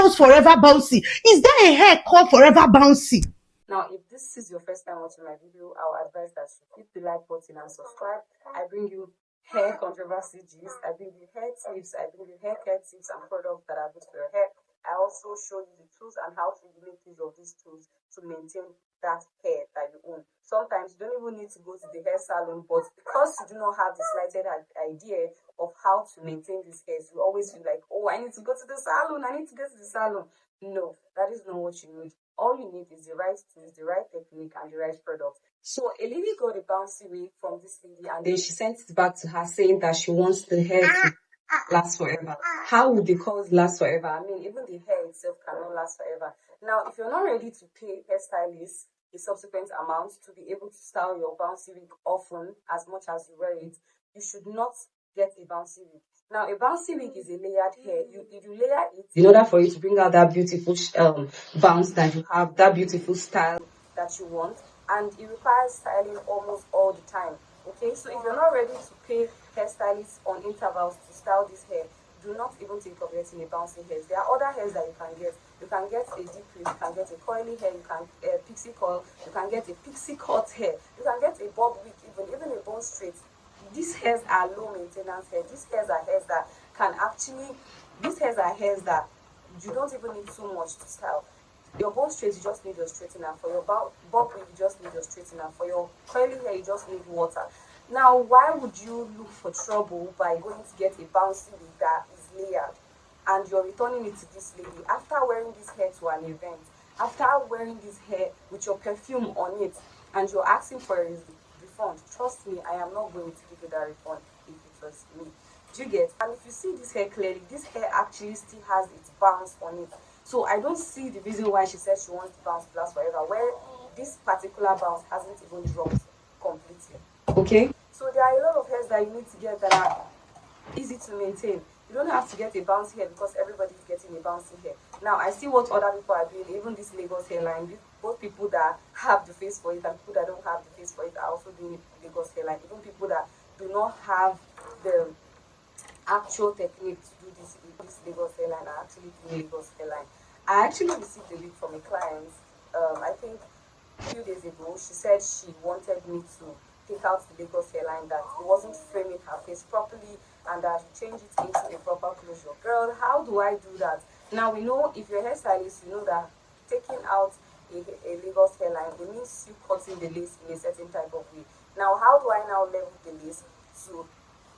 styles forever bouncy. Is there a hair called forever bouncy? Now, if this is your first time watching my video, I will advise that you hit the like button and subscribe. I bring you hair controversy gist, I bring you hair tips, I bring you hair care tips and products that are good for your hair. I also show you the tools and how to make use of these tools to maintain that hair that you own. Sometimes you don't even need to go to the hair salon, but because you do not have the slightest idea of how to maintain these hairs, you always feel like, oh, I need to go to the salon, I need to go to the salon. No, that is not what you need. All you need is the right tools, the right technique, and the right product. So a lady got a bouncy wig from this lady, and then she sent it back to her saying that she wants the hair to last forever. How would the cause last forever? I mean, even the hair itself cannot last forever. Now, if you're not ready to pay hairstylists a subsequent amount to be able to style your bouncy wig often as much as you wear it, you should not get a bouncy wig. Now, a bouncy wig is a layered hair. You layer it in order for you to bring out that beautiful bounce that you have, that beautiful style that you want, and it requires styling almost all the time. Okay, so if you're not ready to pay hairstylists on intervals to style this hair, do not even think of getting a bouncy hair. There are other hairs that you can get. You can get a deep wig, you can get a coily hair, you can pixie coil, you can get a pixie cut hair, you can get a bob wig, even a bone straight. These hairs are low maintenance hair. These hairs are hairs that you don't even need too much to style. Your bone straight, you just need your straightener. For your bob wig, you just need your straightener. For your curly hair, you just need water. Now, why would you look for trouble by going to get a bouncy wig that is layered and you're returning it to this lady after wearing this hair to an event, after wearing this hair with your perfume on it, and you're asking for a refund? Trust me, I am not going to give you that refund if it was me. Do you get? And if you see this hair clearly, this hair actually still has its bounce on it. So I don't see the reason why she says she wants the bounce to last forever, where this particular bounce hasn't even dropped completely. Okay? So there are a lot of hairs that you need to get that are easy to maintain. You don't have to get a bouncy hair because everybody is getting a bouncy hair. Now, I see what other people are doing, even this Lagos hairline. Both people that have the face for it and people that don't have the face for it are also doing Lagos hairline. Even people that do not have the actual technique to do this Lagos hairline are actually doing Lagos hairline. I actually received a wig from a client, I think a few days ago. She said she wanted me to take out the Lagos hairline, that it wasn't framing her face properly and that she change it into a proper closure. Girl, how do I do that? Now, we know if you're a hairstylist, you know that taking out a Lagos hairline, it means you cutting the lace in a certain type of way. Now, how do I now level the lace to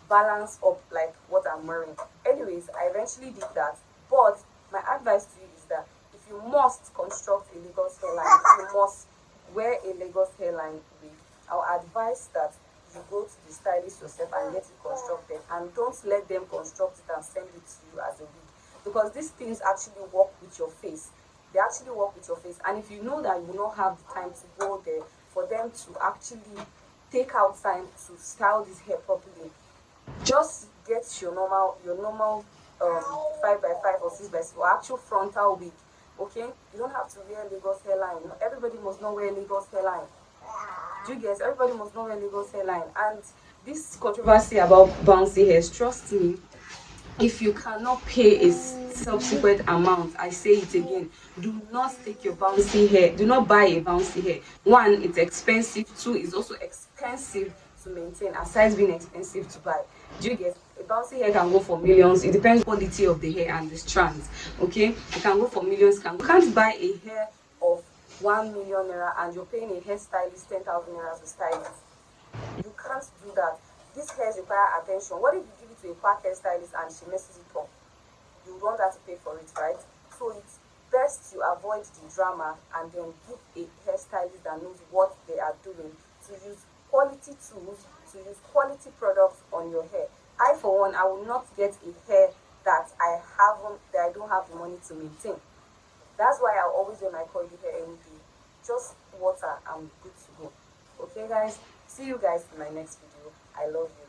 balance up like what I'm wearing? Anyways, I eventually did that. But my advice to you is that if you must construct a Lagos hairline, if you must wear a Lagos hairline wig, I'll advise that you go to the stylist yourself and get it constructed, and don't let them construct it and send it to you as a wig, because these things actually work with your face. They actually work with your face, and if you know that you will not have the time to go there for them to actually take out time to style this hair properly, just get your normal 5x5 or 6x6 or actual frontal wig. Okay, you don't have to wear Lagos hairline. Everybody must not wear Lagos hairline. Do you guys? Everybody must not wear Lagos hairline. And this controversy about bouncy hairs, trust me, if you cannot pay a subsequent amount, I say it again, do not take your bouncy hair, do not buy a bouncy hair. One, it's expensive. Two, it's also expensive to maintain, aside being expensive to buy. Do you get? A bouncy hair can go for millions. It depends on the quality of the hair and the strands. Okay, it can go for millions. You can't buy a hair of 1 million naira and you're paying a hairstylist 10,000 naira to style it. You can't do that. These hairs require attention. What if you give it to a quack hairstylist and she messes it up? You want her to pay for it, right? So it's best to avoid the drama and then give a hairstylist that knows what they are doing, to use quality tools, to use quality products on your hair. I, for one, I will not get a hair that I don't have the money to maintain. That's why I always wear my curly hair any day. Just water, I'm good to go. Okay, guys? See you guys in my next video. I love you.